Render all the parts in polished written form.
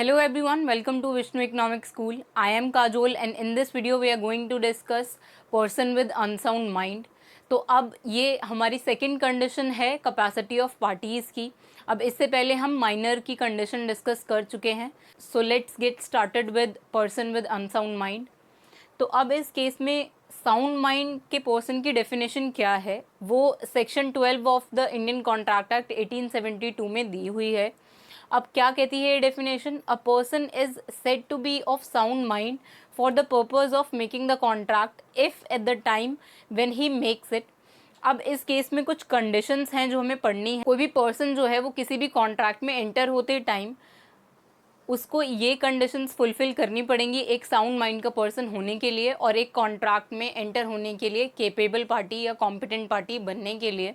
Hello everyone, welcome to Vishnu Economic School. I am Kajol and in this video we are going to discuss person with unsound mind. तो अब ये हमारी second condition है capacity of parties की. अब इससे पहले हम माइनर की कंडीशन डिस्कस कर चुके हैं. So let's get started with person with unsound mind. तो अब इस केस में साउंड माइंड के पर्सन की डेफिनेशन क्या है वो section 12 of the Indian contract act 1872 में दी हुई है. अब क्या कहती है ये definition? A person is said to be of sound mind for the purpose of making the contract if at the time when he makes it. अब इस केस में कुछ कंडीशंस हैं जो हमें पढ़नी है. कोई भी पर्सन जो है वो किसी भी कॉन्ट्रैक्ट में एंटर होते टाइम उसको ये कंडीशंस फुलफिल करनी पड़ेंगी एक साउंड माइंड का पर्सन होने के लिए और एक कॉन्ट्रैक्ट में एंटर होने के लिए, केपेबल पार्टी या कॉम्पिटेंट पार्टी बनने के लिए.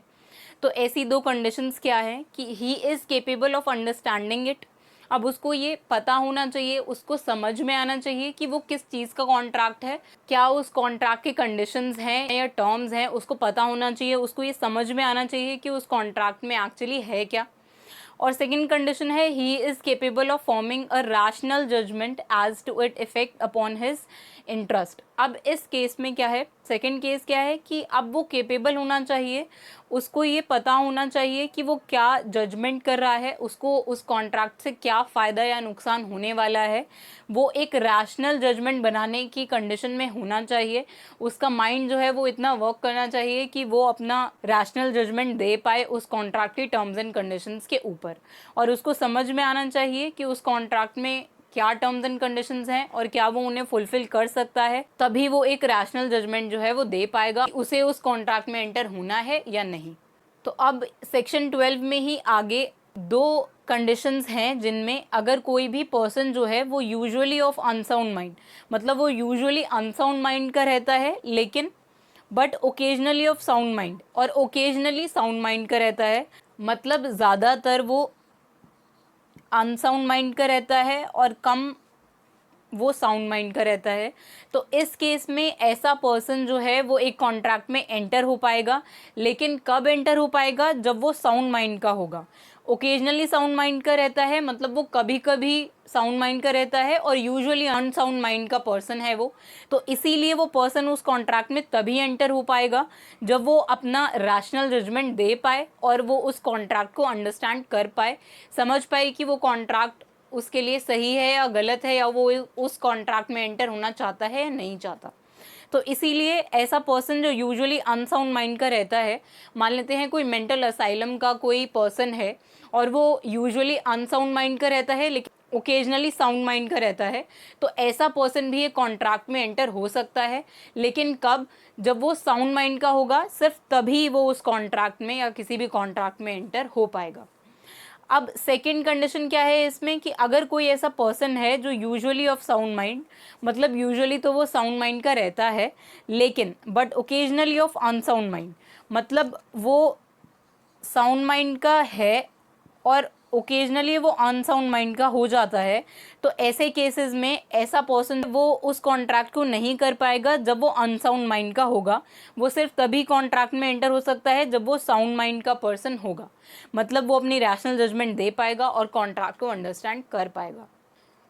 तो ऐसी दो कंडीशंस क्या है कि ही is capable of understanding it. अब उसको ये पता होना चाहिए, उसको समझ में आना चाहिए कि वो किस चीज़ का कॉन्ट्रैक्ट है, क्या उस कॉन्ट्रैक्ट के कंडीशंस हैं या टर्म्स हैं, उसको पता होना चाहिए. उसको ये समझ में आना चाहिए कि उस कॉन्ट्रैक्ट में एक्चुअली है क्या. और सेकेंड कंडीशन है he is capable of forming a rational judgement as to it effect upon his interest. अब इस केस में क्या है, सेकेंड केस क्या है कि अब वो केपेबल होना चाहिए, उसको ये पता होना चाहिए कि वो क्या जजमेंट कर रहा है, उसको उस कॉन्ट्रैक्ट से क्या फ़ायदा या नुकसान होने वाला है. वो एक रैशनल जजमेंट बनाने की कंडीशन में होना चाहिए. उसका माइंड जो है वो इतना वर्क करना चाहिए कि वो अपना रैशनल जजमेंट दे पाए उस कॉन्ट्रैक्ट की टर्म्स एंड कंडीशंस के ऊपर. और उसको समझ में आना चाहिए कि उस कॉन्ट्रैक्ट में क्या टर्म्स एंड कंडीशंस हैं और क्या वो उन्हें फुलफिल कर सकता है. तभी वो एक रैशनल जजमेंट जो है वो दे पाएगा उसे उस कॉन्ट्रैक्ट में एंटर होना है या नहीं. तो अब सेक्शन 12 में ही आगे दो कंडीशंस हैं जिनमें अगर कोई भी पर्सन जो है वो यूजुअली ऑफ अनसाउंड माइंड, मतलब वो यूजुअली अनसाउंड माइंड का रहता है लेकिन but occasionally of sound mind, और ओकेजनली साउंड माइंड का रहता है, मतलब ज़्यादातर वो अनसाउंड माइंड का रहता है और कम वो साउंड माइंड का रहता है. तो इस केस में ऐसा पर्सन जो है वो एक कॉन्ट्रैक्ट में एंटर हो पाएगा, लेकिन कब एंटर हो पाएगा? जब वो साउंड माइंड का होगा. ओकेजनली साउंड माइंड का रहता है, मतलब वो कभी कभी साउंड माइंड का रहता है और यूजुअली अनसाउंड माइंड का पर्सन है वो. तो इसीलिए वो पर्सन उस कॉन्ट्रैक्ट में तभी एंटर हो पाएगा जब वो अपना रैशनल जजमेंट दे पाए और वो उस कॉन्ट्रैक्ट को अंडरस्टैंड कर पाए, समझ पाए कि वो कॉन्ट्रैक्ट उसके लिए सही है या गलत है, या वो उस कॉन्ट्रैक्ट में एंटर होना चाहता है या नहीं चाहता. तो इसीलिए ऐसा पर्सन जो यूजुअली अनसाउंड माइंड का रहता है, मान लेते हैं कोई मेंटल असाइलम का कोई पर्सन है और वो यूजुअली अनसाउंड माइंड का रहता है लेकिन ओकेजनली साउंड माइंड का रहता है, तो ऐसा पर्सन भी एक कॉन्ट्रैक्ट में एंटर हो सकता है. लेकिन कब? जब वो साउंड माइंड का होगा, सिर्फ तभी वो उस कॉन्ट्रैक्ट में या किसी भी कॉन्ट्रैक्ट में एंटर हो पाएगा. अब सेकेंड कंडीशन क्या है इसमें कि अगर कोई ऐसा पर्सन है जो यूजुअली ऑफ साउंड माइंड, मतलब यूजुअली तो वो साउंड माइंड का रहता है लेकिन but occasionally of unsound mind, मतलब वो साउंड माइंड का है और ओकेजनली वो अनसाउंड माइंड का हो जाता है. तो ऐसे केसेस में ऐसा पर्सन वो उस कॉन्ट्रैक्ट को नहीं कर पाएगा जब वो अनसाउंड माइंड का होगा. वो सिर्फ तभी कॉन्ट्रैक्ट में एंटर हो सकता है जब वो साउंड माइंड का पर्सन होगा, मतलब वो अपनी रैशनल जजमेंट दे पाएगा और कॉन्ट्रैक्ट को अंडरस्टैंड कर पाएगा.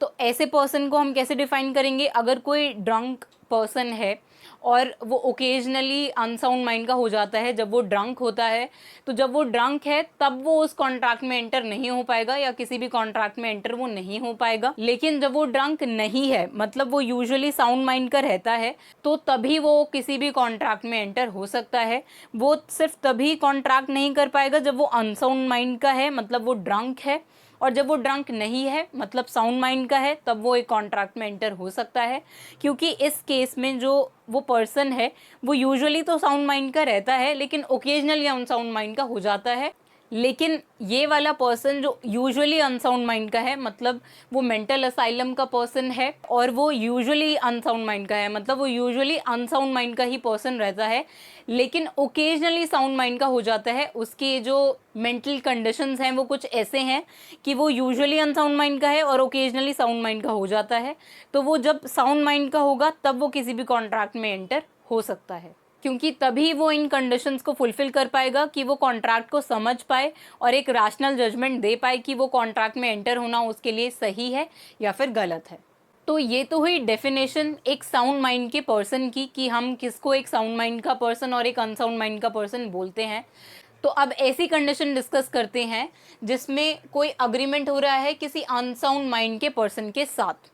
तो ऐसे पर्सन को हम कैसे डिफाइन करेंगे? अगर कोई ड्रंक पर्सन है और वो ओकेजनली अनसाउंड माइंड का हो जाता है जब वो ड्रंक होता है, तो जब वो ड्रंक है तब वो उस कॉन्ट्रैक्ट में एंटर नहीं हो पाएगा या किसी भी कॉन्ट्रैक्ट में एंटर वो नहीं हो पाएगा. लेकिन जब वो ड्रंक नहीं है, मतलब वो यूजुअली साउंड माइंड का रहता है, तो तभी वो किसी भी कॉन्ट्रैक्ट में एंटर हो सकता है. वो सिर्फ तभी कॉन्ट्रैक्ट नहीं कर पाएगा जब वो अनसाउंड माइंड का है, मतलब वो ड्रंक है, और जब वो ड्रंक नहीं है मतलब साउंड माइंड का है, तब वो एक कॉन्ट्रैक्ट में एंटर हो सकता है. क्योंकि इस केस में जो वो पर्सन है वो यूजुअली तो साउंड माइंड का रहता है लेकिन ओकेजनली अनसाउंड माइंड का हो जाता है. लेकिन ये वाला पर्सन जो यूजुअली अनसाउंड माइंड का है, मतलब वो मेंटल असाइलम का पर्सन है और वो यूजुअली अनसाउंड माइंड का है, मतलब वो यूजुअली अनसाउंड माइंड का ही पर्सन रहता है लेकिन ओकेजनली साउंड माइंड का हो जाता है. उसके जो मेंटल कंडीशंस हैं वो कुछ ऐसे हैं कि वो यूजुअली अनसाउंड माइंड का है और ओकेजनली साउंड माइंड का हो जाता है. तो वो जब साउंड माइंड का होगा तब वो किसी भी कॉन्ट्रैक्ट में एंटर हो सकता है. क्योंकि तभी वो इन कंडीशंस को फुलफिल कर पाएगा कि वो कॉन्ट्रैक्ट को समझ पाए और एक रैशनल जजमेंट दे पाए कि वो कॉन्ट्रैक्ट में एंटर होना उसके लिए सही है या फिर गलत है। तो ये तो हुई डेफिनेशन एक साउंड माइंड के पर्सन की कि हम किसको एक साउंड माइंड का पर्सन और एक अनसाउंड माइंड का पर्सन बोलते हैं। तो अब ऐसी कंडीशन डिस्कस करते हैं जिसमें कोई अग्रीमेंट हो रहा है किसी अनसाउंड माइंड के पर्सन के साथ।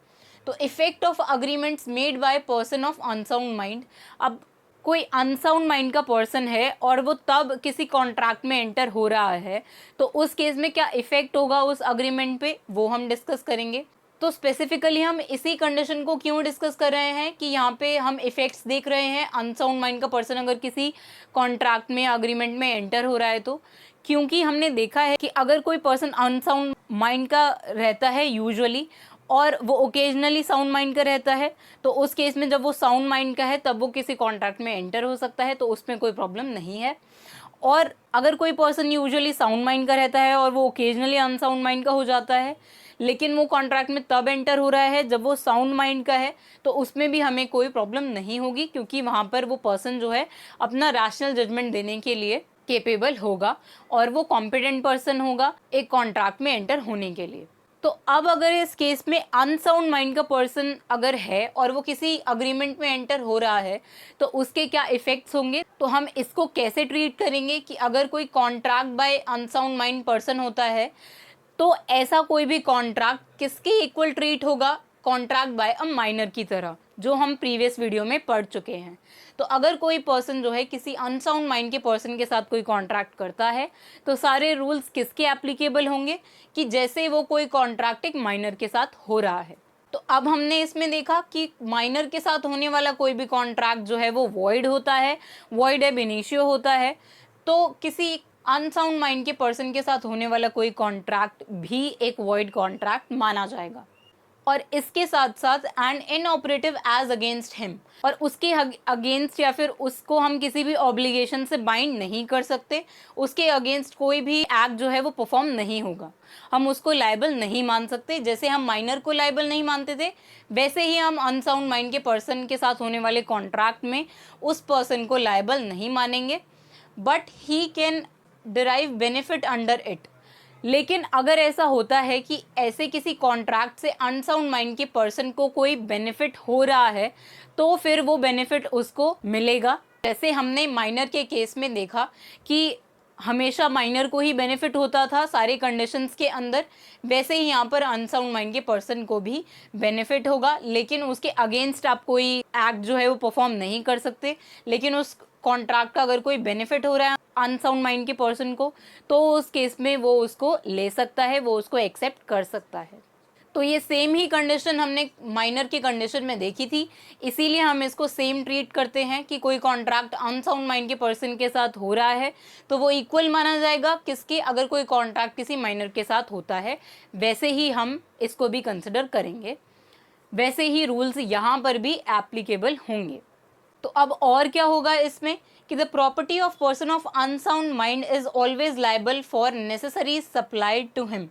तो effect of agreements made by person of unsound mind. अब कोई अनसाउंड माइंड का पर्सन है और वो तब किसी कॉन्ट्रैक्ट में एंटर हो रहा है, तो उस केस में क्या इफेक्ट होगा उस अग्रीमेंट पे, वो हम डिस्कस करेंगे। तो स्पेसिफिकली हम इसी कंडीशन को क्यों डिस्कस कर रहे हैं कि यहाँ पे हम इफेक्ट्स देख रहे हैं अनसाउंड माइंड का पर्सन अगर किसी कॉन्ट्रैक्ट में अग्रीमेंट में एंटर हो रहा है तो, क्योंकि हमने देखा है कि अगर कोई पर्सन अनसाउंड माइंड का रहता है यूजुअली और वो ओकेजनली साउंड माइंड का रहता है, तो उस केस में जब वो साउंड माइंड का है तब वो किसी कॉन्ट्रैक्ट में एंटर हो सकता है, तो उसमें कोई प्रॉब्लम नहीं है। और अगर कोई पर्सन यूजुअली साउंड माइंड का रहता है और वो ओकेजनली अनसाउंड माइंड का हो जाता है, लेकिन वो कॉन्ट्रैक्ट में तब एंटर हो रहा है जब वो साउंड माइंड का है, तो उसमें भी हमें कोई प्रॉब्लम नहीं होगी, क्योंकि वहाँ पर वो पर्सन जो है अपना रैशनल जजमेंट देने के लिए केपेबल होगा और वो कॉम्पिटेंट पर्सन होगा एक कॉन्ट्रैक्ट में एंटर होने के लिए। तो अब अगर इस केस में अनसाउंड माइंड का पर्सन अगर है और वो किसी अग्रीमेंट में एंटर हो रहा है, तो उसके क्या इफेक्ट्स होंगे, तो हम इसको कैसे ट्रीट करेंगे कि अगर कोई contract by unsound mind person होता है, तो ऐसा कोई भी कॉन्ट्रैक्ट किसके इक्वल ट्रीट होगा, कॉन्ट्रैक्ट बाय अ माइनर की तरह, जो हम प्रीवियस वीडियो में पढ़ चुके हैं। तो अगर कोई पर्सन जो है किसी अनसाउंड माइंड के पर्सन के साथ कोई कॉन्ट्रैक्ट करता है, तो सारे रूल्स किसके एप्लीकेबल होंगे, कि जैसे वो कोई कॉन्ट्रैक्ट एक माइनर के साथ हो रहा है। तो अब हमने इसमें देखा कि माइनर के साथ होने वाला कोई भी कॉन्ट्रैक्ट जो है वो वॉइड होता है, वॉइड एब इनिशियो होता है। तो किसी अनसाउंड माइंड के पर्सन के साथ होने वाला कोई कॉन्ट्रैक्ट भी एक वॉइड कॉन्ट्रैक्ट माना जाएगा। और इसके साथ साथ and inoperative as against him, और उसके अगेंस्ट या फिर उसको हम किसी भी ऑब्लिगेशन से बाइंड नहीं कर सकते, उसके अगेंस्ट कोई भी एक्ट जो है वो परफॉर्म नहीं होगा, हम उसको लायबल नहीं मान सकते। जैसे हम माइनर को लायबल नहीं मानते थे, वैसे ही हम अनसाउंड माइंड के पर्सन के साथ होने वाले कॉन्ट्रैक्ट में उस पर्सन को लायबल नहीं मानेंगे, but he can derive benefit under it. लेकिन अगर ऐसा होता है कि ऐसे किसी कॉन्ट्रैक्ट से अनसाउंड माइंड के पर्सन को कोई बेनिफिट हो रहा है, तो फिर वो बेनिफिट उसको मिलेगा। जैसे हमने माइनर के केस में देखा कि हमेशा माइनर को ही बेनिफिट होता था सारे कंडीशंस के अंदर, वैसे ही यहाँ पर अनसाउंड माइंड के पर्सन को भी बेनिफिट होगा, लेकिन उसके अगेंस्ट आप कोई एक्ट जो है वो परफॉर्म नहीं कर सकते। लेकिन उस कॉन्ट्रैक्ट का अगर कोई बेनिफिट हो रहा है अनसाउंड माइंड के पर्सन को, तो उस केस में वो उसको ले सकता है, वो उसको एक्सेप्ट कर सकता है। तो ये सेम ही कंडीशन हमने माइनर की कंडीशन में देखी थी, इसीलिए हम इसको सेम ट्रीट करते हैं कि कोई कॉन्ट्रैक्ट अनसाउंड माइंड के पर्सन के साथ हो रहा है तो वो इक्वल माना जाएगा किसके, अगर कोई कॉन्ट्रैक्ट किसी माइनर के साथ होता है, वैसे ही हम इसको भी कंसिडर करेंगे, वैसे ही रूल्स यहाँ पर भी एप्लीकेबल होंगे। तो अब और क्या होगा इसमें कि the property of person of unsound mind is always liable for necessaries supplied to him.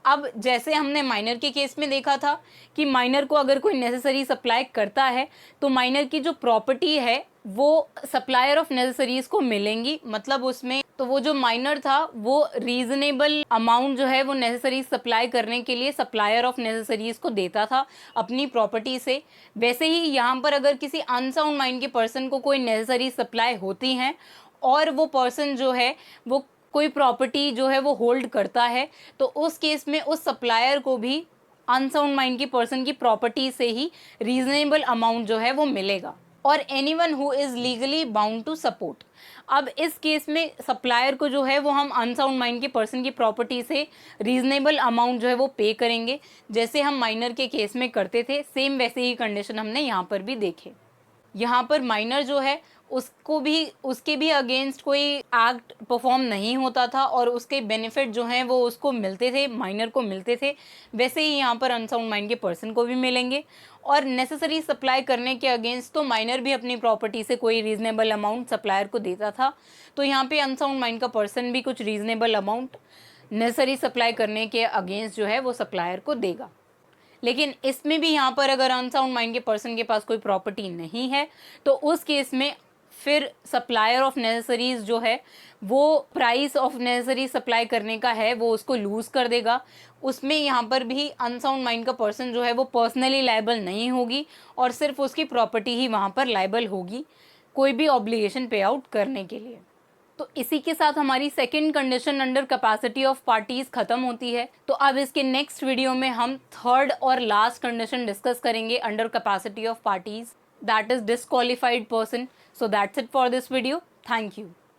अब जैसे हमने माइनर के केस में देखा था कि माइनर को अगर कोई नेसेसरी सप्लाई करता है तो माइनर की जो प्रॉपर्टी है वो सप्लायर ऑफ नेसेसरीज को मिलेंगी, मतलब उसमें तो वो जो माइनर था वो रीजनेबल अमाउंट जो है वो नेसेसरी सप्लाई करने के लिए सप्लायर ऑफ नेसेसरीज को देता था अपनी प्रॉपर्टी से। वैसे ही यहाँ पर अगर किसी अनसाउंड माइंड के पर्सन को कोई नेसेसरी सप्लाई होती हैं और वो पर्सन जो है वो कोई प्रॉपर्टी जो है वो होल्ड करता है, तो उस केस में उस सप्लायर को भी अनसाउंड माइंड की पर्सन की प्रॉपर्टी से ही रीजनेबल अमाउंट जो है वो मिलेगा। और anyone who is legally bound to support. अब इस केस में सप्लायर को जो है वो हम अनसाउंड माइंड के पर्सन की प्रॉपर्टी से रीजनेबल अमाउंट जो है वो पे करेंगे, जैसे हम माइनर के केस में करते थे, सेम वैसे ही कंडीशन हमने यहाँ पर भी देखे। यहाँ पर माइनर जो है उसको भी उसके भी अगेंस्ट कोई एक्ट परफॉर्म नहीं होता था और उसके बेनिफिट जो हैं वो उसको मिलते थे, माइनर को मिलते थे, वैसे ही यहाँ पर अनसाउंड माइंड के पर्सन को भी मिलेंगे। और नेसेसरी सप्लाई करने के अगेंस्ट तो माइनर भी अपनी प्रॉपर्टी से कोई रीजनेबल अमाउंट सप्लायर को देता था, तो यहाँ पे अनसाउंड माइंड का पर्सन भी कुछ रीजनेबल अमाउंट नेसेसरी सप्लाई करने के अगेंस्ट जो है वो सप्लायर को देगा। लेकिन इसमें भी यहाँ पर अगर अनसाउंड माइंड के पर्सन के पास कोई प्रॉपर्टी नहीं है तो उस केस में फिर सप्लायर ऑफ नेसेसरीज जो है वो प्राइस ऑफ नेसेसरी सप्लाई करने का है वो उसको लूज़ कर देगा। उसमें यहाँ पर भी अनसाउंड माइंड का पर्सन जो है वो पर्सनली लायबल नहीं होगी और सिर्फ उसकी प्रॉपर्टी ही वहाँ पर लायबल होगी कोई भी ऑब्लिगेशन पे आउट करने के लिए। तो इसी के साथ हमारी second condition under capacity of parties खत्म होती है। तो अब इसके नेक्स्ट वीडियो में हम थर्ड और लास्ट कंडीशन डिस्कस करेंगे under capacity of parties, that is disqualified person. So that's it for this video. Thank you.